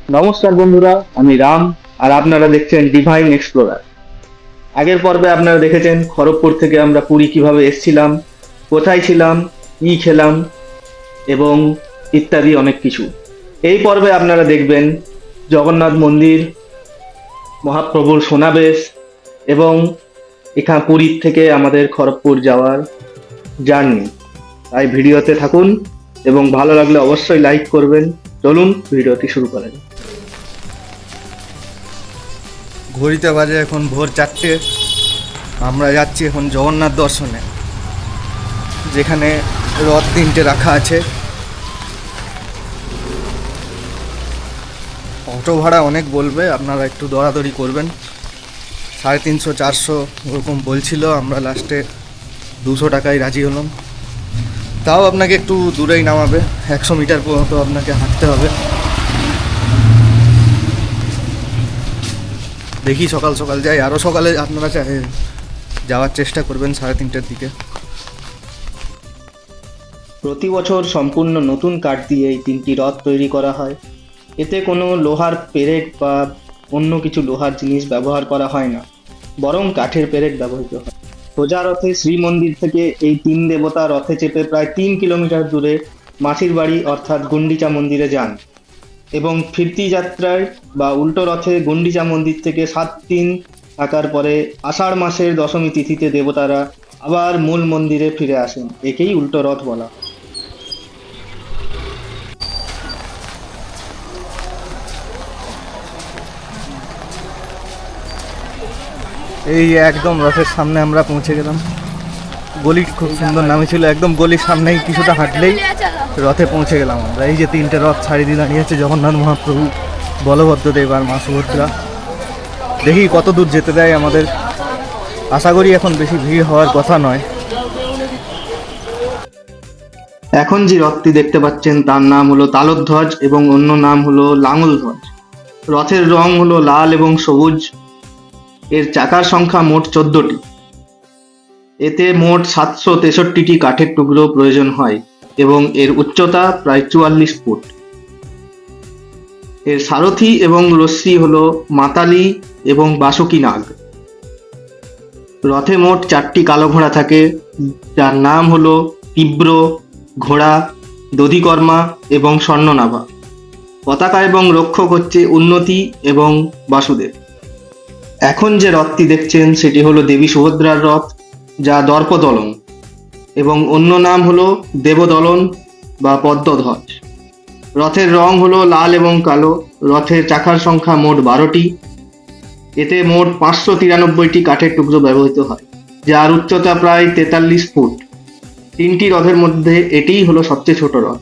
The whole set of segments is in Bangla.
নমস্কার বন্ধুরা, আমি রাম। আর আপনারা দেখছেন ডিভাইন এক্সপ্লোরার। আগের পর্বে আপনারা দেখেছেন খড়গপুর থেকে আমরা পুরী কিভাবে এসেছিলাম, কোথায় ছিলাম, কি খেলাম এবং ইত্যাদি অনেক কিছু। এই পর্বে আপনারা দেখবেন জগন্নাথ মন্দির, মহাপ্রভুর সোনাবেশ এবং এখান পুরীর থেকে আমাদের খড়গপুর যাওয়ার জার্নি। তাই ভিডিওতে থাকুন এবং ভালো লাগলে অবশ্যই লাইক করবেন। চলুন ভিডিওটি শুরু করা যাক। ঘড়িতে বাজে এখন ভোর 4টে। আমরা যাচ্ছি এখন জগন্নাথ দর্শনে, যেখানে রথ 3টে রাখা আছে। অটো ভাড়া অনেক বলবে, আপনারা একটু দরাদরি করবেন। 350 400 ওরকম বলছিল, আমরা লাস্টে 200 টাকায় রাজি হলাম। তাও আপনাকে একটু দূরেই নামাবে, 100 মিটার পর্যন্ত আপনাকে হাঁটতে হবে। দেখি সকাল সকাল যাই, আরও সকালে আপনারা যাওয়ার চেষ্টা করবেন 3:30টার দিকে। প্রতি বছর সম্পূর্ণ নতুন কাঠ দিয়ে এই তিনটি রথ তৈরি করা হয়। এতে কোনো লোহার পেরেক বা অন্য কিছু লোহার জিনিস ব্যবহার করা হয় না, বরং কাঠের পেরেক ব্যবহৃত হয়। সোজা রথে শ্রীমন্দির থেকে এই তিন দেবতা রথে চেপে প্রায় 3 কিলোমিটার দূরে মাসির বাড়ি অর্থাৎ গুন্ডিচা মন্দিরে যান এবং ফিরতি যাত্রায় বা উল্টো রথে গুন্ডিচা মন্দির থেকে 7 দিন থাকার পরে আষাঢ় মাসের দশমী তিথিতে দেবতারা আবার মূল মন্দিরে ফিরে আসেন। একেই উল্টো রথ বলা হয়। এই একদম রথের সামনে আমরা পৌঁছে গেলাম। গলি খুব সুন্দর নামে ছিল, একদম গলির সামনেই কিছুটা হাঁটলেই রথে পৌঁছে গেলাম আমরা। এই যে 3টে রথ ছাড়ি দিয়ে দাঁড়িয়ে আছে, জগন্নাথ মহাপ্রভু, বলভদ্রদেব আর মা সুভদ্রা। দেখি কত দূর যেতে দেয় আমাদের। আশা করি এখন বেশি ভিড় হওয়ার কথা নয়। এখন যে রথটি দেখতে পাচ্ছেন তার নাম হলো তালধ্বজ এবং অন্য নাম হলো লাঙল ধ্বজ। রথের রং হলো লাল এবং সবুজ। এর চাকার সংখ্যা মোট 14টি। এতে মোট 763টি কাঠের টুকরো প্রয়োজন হয় এবং এর উচ্চতা প্রায় 44 ফুট। এর সারথি এবং রশ্মি হলো মাতালি এবং বাসুকি নাগ। রথে মোট 4টি কালো ঘোড়া থাকে, যার নাম হলো তীব্র, ঘোড়া, দধিকর্মা এবং স্বর্ণনাভা। পতাকা এবং রক্ষক হচ্ছে উন্নতি এবং বাসুদেব। এখন যে রথটি দেখছেন সেটি হলো দেবী সুভদ্রার রথ, যা দর্পদলন এবং অন্য নাম হলো দেবদলন বা পদ্মধ্বজ। রথের রং হলো লাল এবং কালো। রথের চাকার সংখ্যা মোট 12টি। এতে মোট 593টি কাঠের টুকরো ব্যবহৃত হয়, যার উচ্চতা প্রায় 43 ফুট। 3টি রথের মধ্যে এটিই হলো সবচেয়ে ছোট রথ।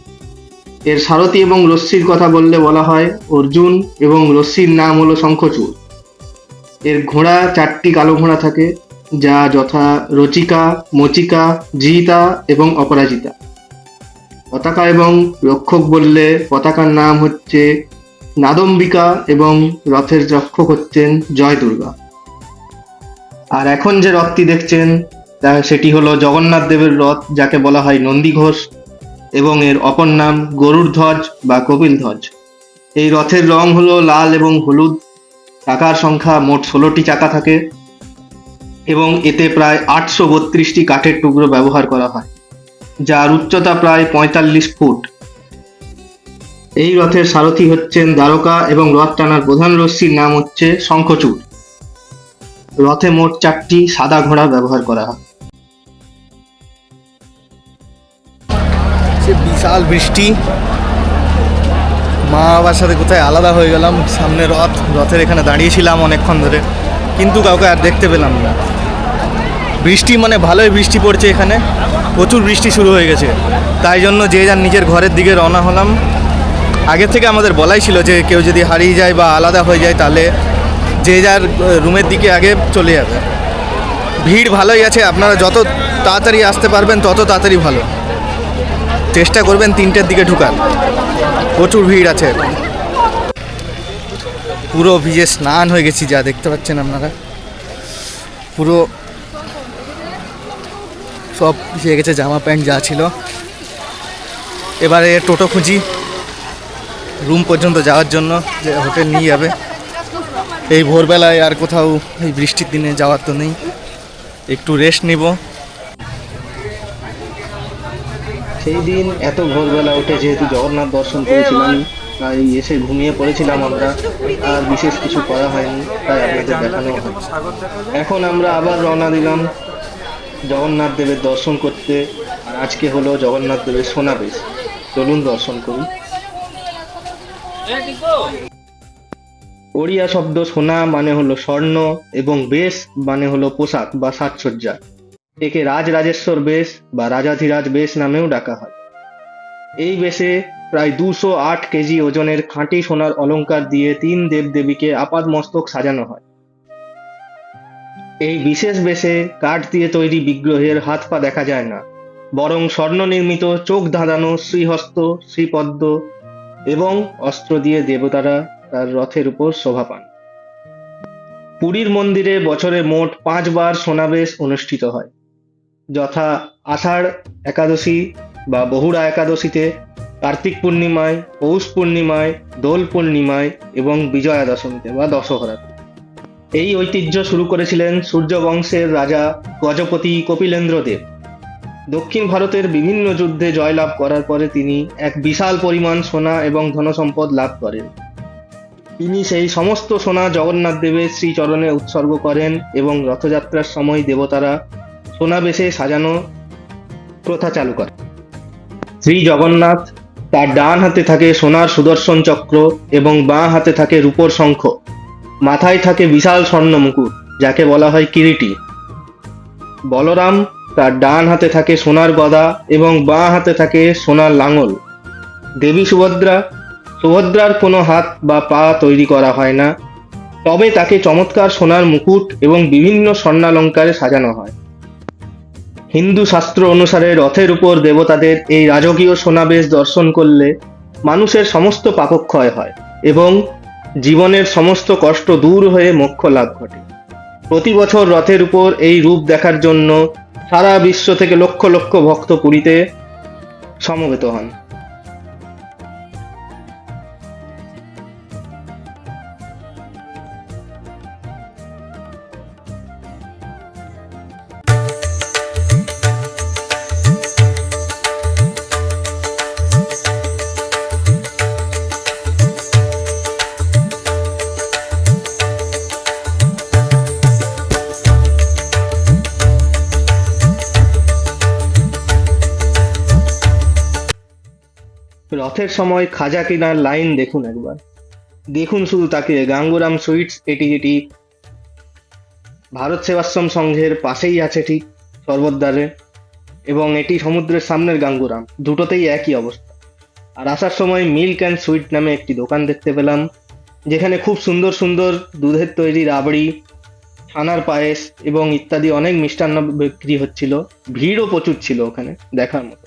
এর সারথি এবং রশ্মির কথা বলা হয় অর্জুন এবং রশ্মির নাম হলো শঙ্খচূড়। এর ঘোড়া 4টি কালো ঘোড়া থাকে, যা যথা রচিকা, মচিকা, জিতা এবং অপরাজিতা। পতাকা এবং রক্ষক বললে পতাকার নাম হচ্ছে নাদম্বিকা এবং রথের রক্ষক হচ্ছেন জয় দুর্গা। আর এখন যে রথটি দেখছেন সেটি হলো জগন্নাথ দেবের রথ, যাকে বলা হয় নন্দী ঘোষ এবং এর অপর নাম গরুড় ধ্বজ বা কপিল ধ্বজ। এই রথের রং হলো লাল এবং হলুদ। চাকার সংখ্যা মোট 16টি চাকা থাকে এবং এতে প্রায় 832টি কাঠের টুকরো ব্যবহার করা হয়, যার উচ্চতা প্রায় 45 ফুট। এই রথের সারথি হচ্ছেন দ্বারকা এবং রথ টানার প্রধান রশ্মির নাম হচ্ছে শঙ্খচূড়। রথে মোট 4টি সাদা ঘোড়া ব্যবহার করা হয়। সে বিশাল বৃষ্টি, মা বাবার সাথে কোথায় আলাদা হয়ে গেলাম। সামনে রথের এখানে দাঁড়িয়েছিলাম অনেকক্ষণ ধরে, কিন্তু কাউকে আর দেখতে পেলাম না। বৃষ্টি মানে ভালোই বৃষ্টি পড়ছে এখানে, প্রচুর বৃষ্টি শুরু হয়ে গেছে। তাই জন্য যে যার নিজের ঘরের দিকে রওনা হলাম। আগে থেকে আমাদের বলাই ছিল যে কেউ যদি হারিয়ে যায় বা আলাদা হয়ে যায় তাহলে যে যার রুমের দিকে আগে চলে যাবে। ভিড় ভালোই আছে, আপনারা যত তাড়াতাড়ি আসতে পারবেন তত তাড়াতাড়ি ভালো। চেষ্টা করবেন 3টের দিকে ঢুকার, প্রচুর ভিড় আছে। পুরো ভিজে স্নান হয়ে গেছি, যা দেখতে পাচ্ছেন আপনারা। পুরো সব ভিজে গেছে, জামা প্যান্ট যা ছিল। এবারে টোটো খুঁজি, রুম পর্যন্ত যাওয়ার জন্য, যে হোটেল নিয়ে যাবে। এই ভোরবেলায় আর কোথাও এই বৃষ্টির দিনে যাওয়ার তো নেই, একটু রেস্ট নিব। সেই দিন এত ভোরবেলা উঠে যেহেতু জগন্নাথ দর্শন করেছিলাম, তাই এসে ঘুমিয়ে পড়েছিলাম আমরা, আর বিশেষ কিছু করা হয়নি, তাই আপনাদের দেখানো হয়। এখন আমরা আবার রওনা দিলাম জগন্নাথ দেবের দর্শন করতে। আর আজকে হলো জগন্নাথ দেবের সোনাবেশ। চলুন দর্শন করি। ওড়িয়া শব্দ সোনা মানে হলো স্বর্ণ, এবং বেশ মানে হলো পোশাক বা সাজসজ্জা। একে রাজরাজেশ্বর বেশ বা রাজাধিরাজ বেশ নামেও ডাকা হয়। এই বেশে প্রায় 208 কেজি ওজনের খাঁটি সোনার অলংকার দিয়ে 3 দেবদেবীকে আপাদমস্তক সাজানো হয়। এই বিশেষ বেশে কাঠ দিয়ে তৈরি বিগ্রহের হাত পা দেখা যায় না, বরং স্বর্ণ নির্মিত চোখ ধাঁধানো শ্রীহস্ত, শ্রীপদ্ম এবং অস্ত্র দিয়ে দেবতারা তার রথের উপর শোভা পান। পুরীর মন্দিরে বছরে মোট 5 বার সোনাবেশ অনুষ্ঠিত হয়, যথা আষাঢ় একাদশী বা বহুড়া একাদশীতে, কার্তিক পূর্ণিমায়, পৌষ পূর্ণিমায়, দোল পূর্ণিমায় এবং বিজয়া দশমীতে বা দশহরাতে। এই ঐতিহ্য শুরু করেছিলেন সূর্য বংশের রাজা গজপতি কপিলেন্দ্র দেব। দক্ষিণ ভারতের বিভিন্ন যুদ্ধে জয়লাভ করার পরে তিনি এক বিশাল পরিমাণ সোনা এবং ধনসম্পদ লাভ করেন। তিনি সেই সমস্ত সোনা জগন্নাথ দেবের শ্রীচরণে উৎসর্গ করেন এবং রথযাত্রার সময় দেবতারা সোনাবেশে সাজানো প্রথা চালু করেন। শ্রী জগন্নাথ, তার ডান হাতে থাকে সোনার সুদর্শন চক্র এবং বাঁ হাতে থাকে রূপোর শঙ্খ। মাথায় থাকে বিশাল স্বর্ণ মুকুট, যাকে বলা হয় কিরীটি। বলরাম, তার ডান হাতে থাকে সোনার গদা এবং বাঁ হাতে থাকে সোনার লাঙল। দেবী সুভদ্রার কোনো হাত বা পা তৈরি করা হয় না, তবে তাকে চমৎকার সোনার মুকুট এবং বিভিন্ন স্বর্ণালঙ্কারে সাজানো হয়। হিন্দু শাস্ত্র অনুসারে রথের উপর দেবতাদের এই রাজকীয় সোনাবেশ দর্শন করলে মানুষের সমস্ত পাপক্ষয় হয় এবং জীবনের সমস্ত কষ্ট দূর হয়ে মোক্ষ লাভ ঘটে। প্রতি বছর রথের উপর এই রূপ দেখার জন্য সারা বিশ্ব থেকে লক্ষ লক্ষ ভক্ত পুরীতে সমবেত হন। রথের সময় খাজা কেনার লাইন দেখুন একবার, দেখুন শুধু তাকে। গাঙ্গুরাম সুইটস, এটি যেটি ভারত সেবাশ্রম সংঘের পাশেই আছে ঠিক সর্বদ্বারে, এবং এটি সমুদ্রের সামনের গাঙ্গুরাম, দুটোতেই একই অবস্থা। আর আসার সময় মিল্ক অ্যান্ড সুইট নামে একটি দোকান দেখতে পেলাম, যেখানে খুব সুন্দর সুন্দর দুধের তৈরি রাবড়ি, ছানার পায়েস এবং ইত্যাদি অনেক মিষ্টান্ন বিক্রি হচ্ছিল। ভিড়ও প্রচুর ছিল ওখানে, দেখার মতো।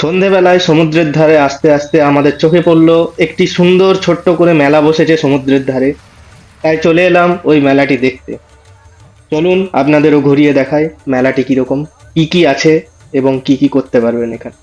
সন্ধেবেলায় সমুদ্রের ধারে আস্তে আস্তে আমাদের চোখে পড়লো একটি সুন্দর ছোট্ট করে মেলা বসেছে সমুদ্রের ধারে, তাই চলে এলাম ওই মেলাটি দেখতে। চলুন আপনাদেরও ঘুরিয়ে দেখাই মেলাটি কিরকম, কি কি আছে এবং কি কি করতে পারবেন এখানে।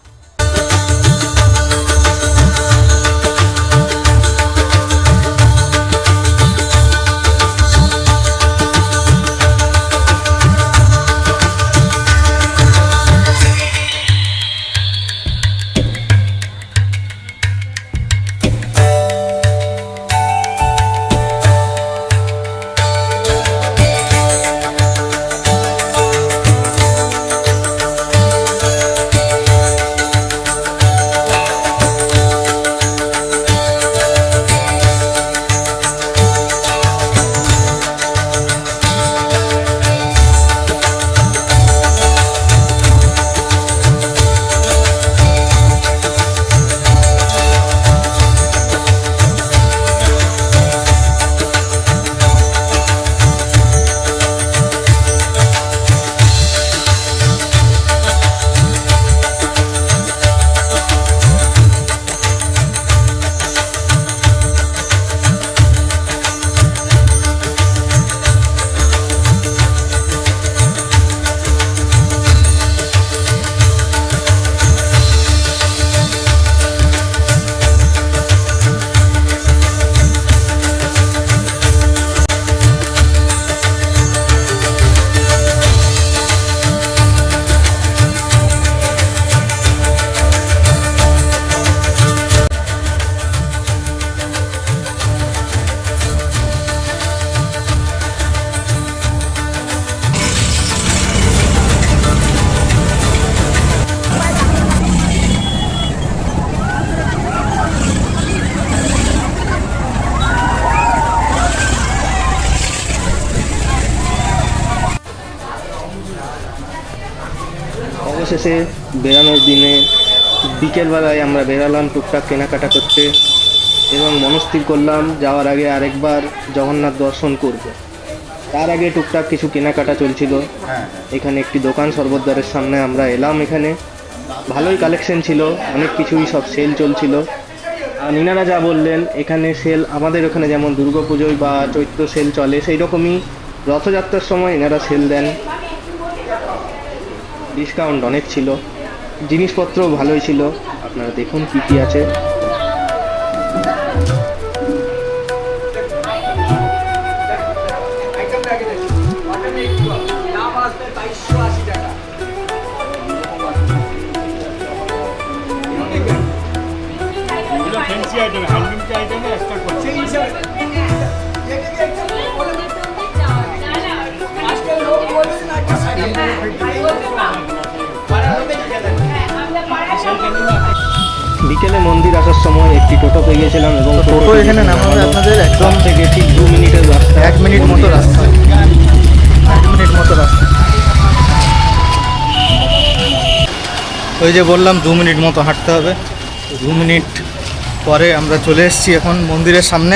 অবশেষে বেরানোর দিনে বিকেলবেলায় আমরা বেরালাম টুকটাক কেনাকাটা করতে এবং মনস্থির করলাম যাওয়ার আগে আরেকবার জগন্নাথ দর্শন করব। তার আগে টুকটাক কিছু কেনাকাটা চলছিল। এখানে একটি দোকান সর্বদ্বারের সামনে আমরা এলাম। এখানে ভালোই কালেকশন ছিল, অনেক কিছুই সব সেল চলছিল। আর ইনারা যা বললেন এখানে সেল আমাদের ওখানে যেমন দুর্গাপুজোয় বা চৈত্র সেল চলে সেই রকমই রথযাত্রার সময় এনারা সেল দেন। ডিসকাউন্ট অনেক ছিল, জিনিসপত্রও ভালোই ছিল। আপনারা দেখুন কি কি আছে। বিকেলে মন্দির আসার সময় একটি টোটো পেয়ে গেছিলাম এবং টোটো এখানে নামাবে আপনাদের একদম থেকে ঠিক 2 মিনিটের রাস্তা, 1 মিনিট মতো রাস্তা, 1 মিনিট মতো রাস্তা। ওই যে বললাম 2 মিনিট মতো হাঁটতে হবে। 2 মিনিট পরে আমরা চলে এসেছি এখন মন্দিরের সামনে।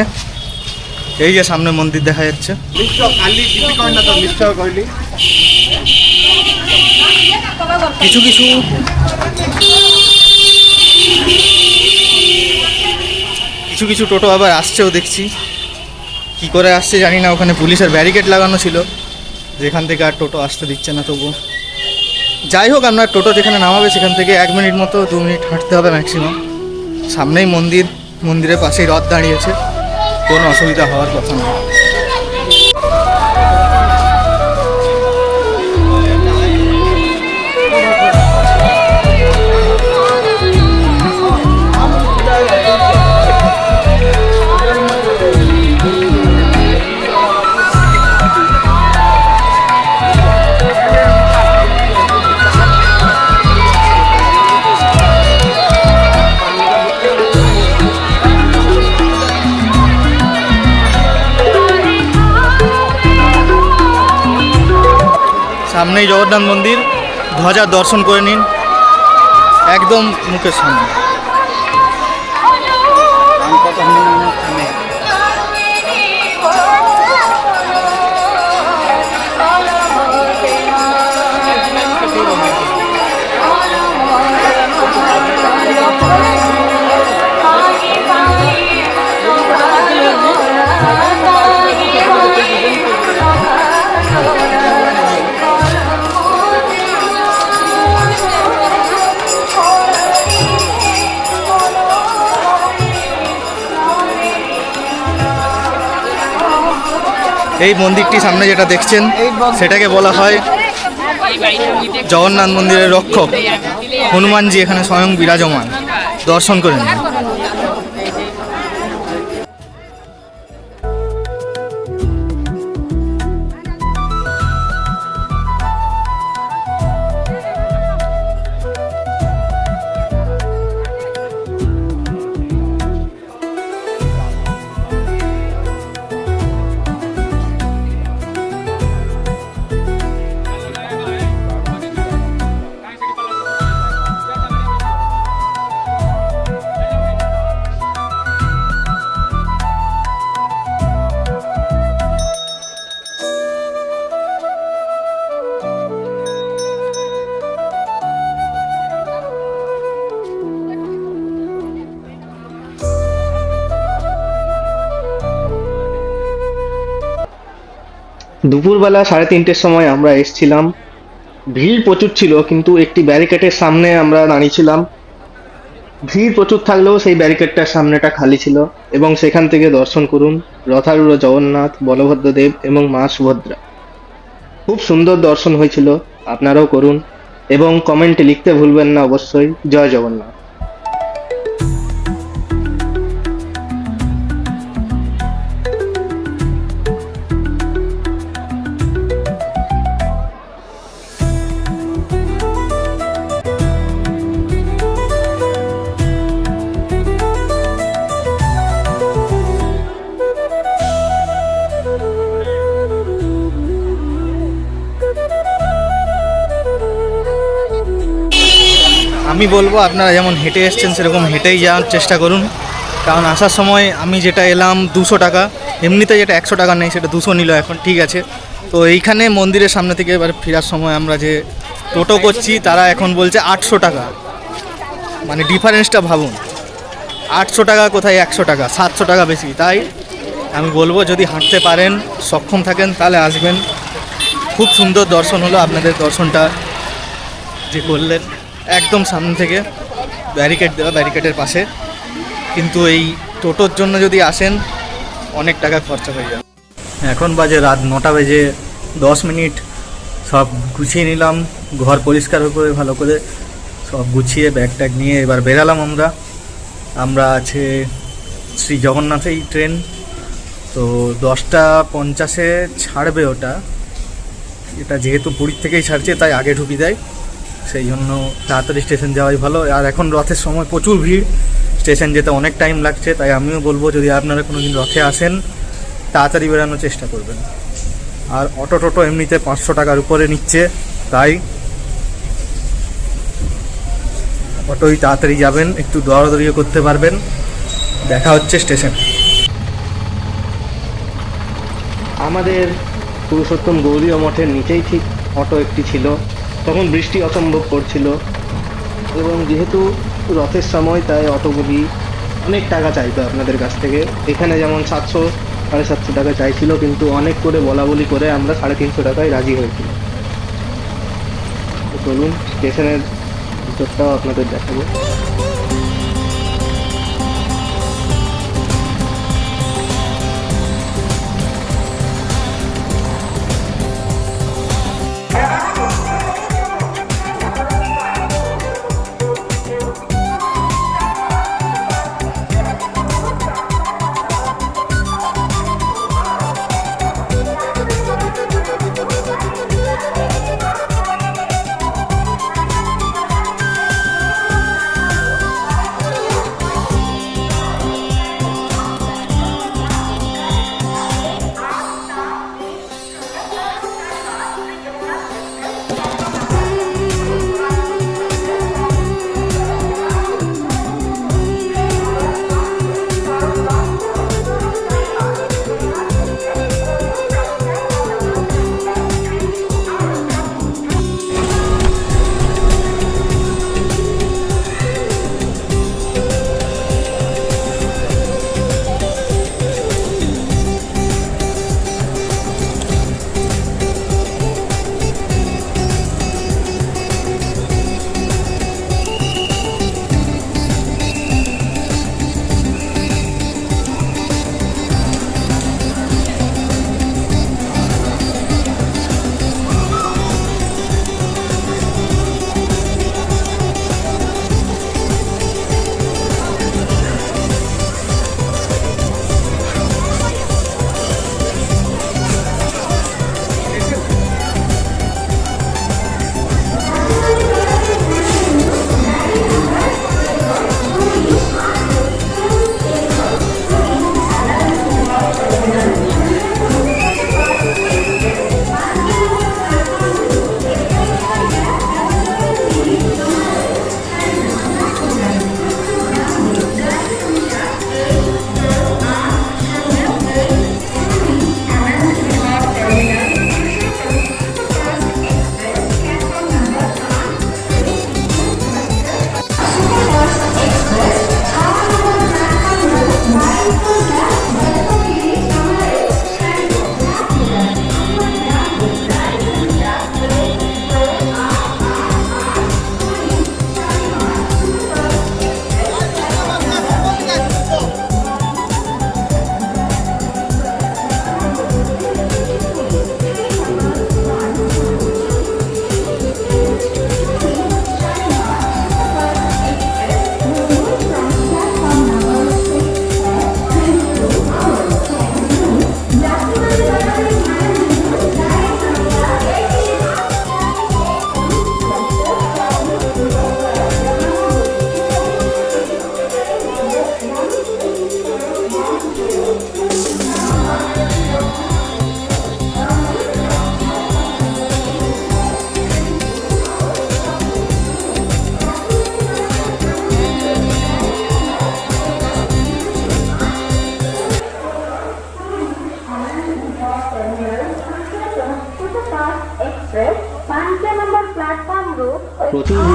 এই যে সামনে মন্দির দেখা যাচ্ছে। কিছু কিছু কিছু কিছু টোটো আবার আসছেও দেখছি। কি করে আসছে জানি না, ওখানে পুলিশের ব্যারিকেড লাগানো ছিল যেখান থেকে আর টোটো আসতে দিচ্ছে না। তবু যাই হোক, আপনার টোটো যেখানে নামাবে সেখান থেকে 1 মিনিট মতো 2 মিনিট হাঁটতে হবে ম্যাক্সিমাম। সামনেই মন্দির, মন্দিরের পাশেই রথ দাঁড়িয়েছে, কোনো অসুবিধা হওয়ার কথা না। সামনেই জগন্নাথ মন্দির, ধ্বজা দর্শন করে নিন একদম মুখের সামনে। এই মন্দিরটি সামনে যেটা দেখছেন সেটাকে বলা হয় জগন্নাথ মন্দিরের রক্ষক। হনুমানজি এখানে স্বয়ং বিরাজমান, দর্শন করে নিন। দুপুরবেলা 3:30-র সময় আমরা এসছিলাম। ভিড় প্রচুর ছিল, কিন্তু একটি ব্যারিকেডের সামনে আমরা দাঁড়িয়েছিলাম। ভিড় প্রচুর থাকলেও সেই ব্যারিকেডটার সামনেটা খালি ছিল এবং সেখান থেকে দর্শন করুন রথারূঢ় জগন্নাথ, বলভদ্রদেব এবং মা সুভদ্রা। খুব সুন্দর দর্শন হয়েছিল, আপনারাও করুন এবং কমেন্টে লিখতে ভুলবেন না অবশ্যই জয় জগন্নাথ। আমি বলবো আপনারা যেমন হেঁটে এসছেন সেরকম হেঁটেই যাওয়ার চেষ্টা করুন, কারণ আসার সময় আমি যেটা এলাম 200 টাকা, এমনিতে যেটা 100 টাকা নেই সেটা 200 নিল এখন, ঠিক আছে। তো এইখানে মন্দিরের সামনে থেকে এবার ফেরার সময় আমরা যে টোটো করছি তারা এখন বলছে 800 টাকা, মানে ডিফারেন্সটা ভাবুন, 800 টাকা কোথায় 100 টাকা, 700 টাকা বেশি। তাই আমি বলবো যদি হাঁটতে পারেন, সক্ষম থাকেন, তাহলে আসবেন। খুব সুন্দর দর্শন হলো, আপনাদের দর্শনটা যে করলেন একদম সামনে থেকে, ব্যারিকেড দেওয়া, ব্যারিকেডের পাশে। কিন্তু এই টোটোর জন্য যদি আসেন অনেক টাকা খরচা হয়ে যাবে। এখন বাজে রাত 9টা বেজে 10 মিনিট। সব গুছিয়ে নিলাম, ঘর পরিষ্কার করে ভালো করে সব গুছিয়ে ব্যাগ ট্যাগ নিয়ে এবার বেরালাম আমরা আছে শ্রী জগন্নাথেই ট্রেন। তো 10টা 50-এ ছাড়বে ওটা, এটা যেহেতু পুরীর থেকেই ছাড়ছে তাই আগে ঢুকি দেয়, সেই জন্য তাড়াতাড়ি স্টেশন যাওয়াই ভালো। আর এখন রথের সময় প্রচুর ভিড়, স্টেশন যেতে অনেক টাইম লাগছে। তাই আমিও বলবো যদি আপনারা কোনো দিন রথে আসেন তাড়াতাড়ি বেরানোর চেষ্টা করবেন। আর অটো টোটো এমনিতে 500 টাকার উপরে নিচ্ছে, তাই অটোই তাড়াতাড়ি যাবেন, একটু দৌড়াদৌড়িও করতে পারবেন। দেখা হচ্ছে স্টেশন। আমাদের পুরুষোত্তম গৌরীয় মঠের নিচেই ঠিক অটো একটি ছিল, তখন বৃষ্টি অসম্ভব পড়ছিল এবং যেহেতু রথের সময় তাই অটোগুলি অনেক টাকা চাইতো আপনাদের কাছ থেকে। এখানে যেমন 700-750 টাকা চাইছিল, কিন্তু অনেক করে বলা বলি করে আমরা 350 টাকায় রাজি হয়েছিল। তো চলুন স্টেশনের ভিতরটাও আপনাদের দেখাবো।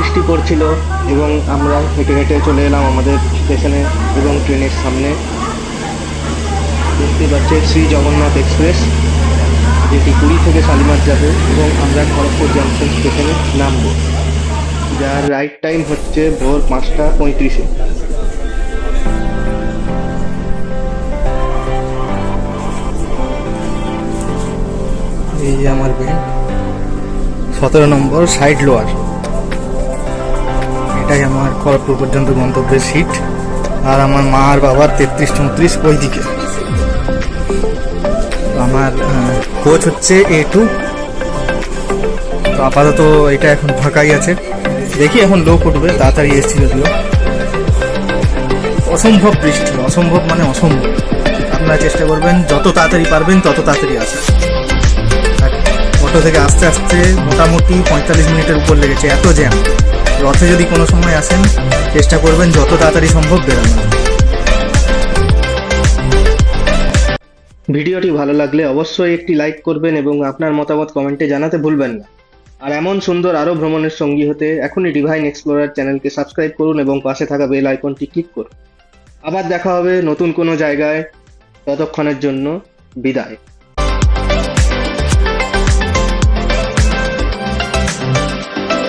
বৃষ্টি পড়ছিল এবং আমরা হেঁটে হেঁটে চলে এলাম আমাদের স্টেশনে এবং ট্রেনের সামনে। দেখতে পাচ্ছেন শ্রী জগন্নাথ এক্সপ্রেস, যেটি পুরী থেকে শালিমার যাবে এবং আমরা খড়গপুর জাংশন স্টেশনে নামবো, যার রাইট টাইম হচ্ছে ভোর 5:35। এই যে আমার বেড, 17 নম্বর সাইড লোয়ার। এটাই আমার খড়গপুর পর্যন্ত গন্তব্যের সিট। আর আমার মা আর বাবার 33-34 ওইদিকে। আমার কোচ হচ্ছে A2। তো আপাতত এটা এখন ফাঁকাই আছে, দেখি এখন লোক উঠবে, তাড়াতাড়ি এসছি যদিও। অসম্ভব বৃষ্টি, অসম্ভব মানে অসম্ভব। আপনারা চেষ্টা করবেন যত তাড়াতাড়ি পারবেন তত তাড়াতাড়ি আসা। আর অটো থেকে আস্তে আস্তে মোটামুটি 45 মিনিটের উপর লেগেছে, এত জ্যাম। রথে যদি কোনো সময় আসেন চেষ্টা করবেন যত তাড়াতাড়ি সম্ভব বেরোনোর। ভিডিওটি ভালো লাগলে অবশ্যই একটি লাইক করবেন এবং আপনার মতামত কমেন্টে জানাতে ভুলবেন না। আর এমন সুন্দর আরও ভ্রমণের সঙ্গী হতে এখনই ডিভাইন এক্সপ্লোরার চ্যানেলকে সাবস্ক্রাইব করুন এবং পাশে থাকা বেল আইকনটি ক্লিক করুন। আবার দেখা হবে নতুন কোনো জায়গায়, ততক্ষণের জন্য বিদায়।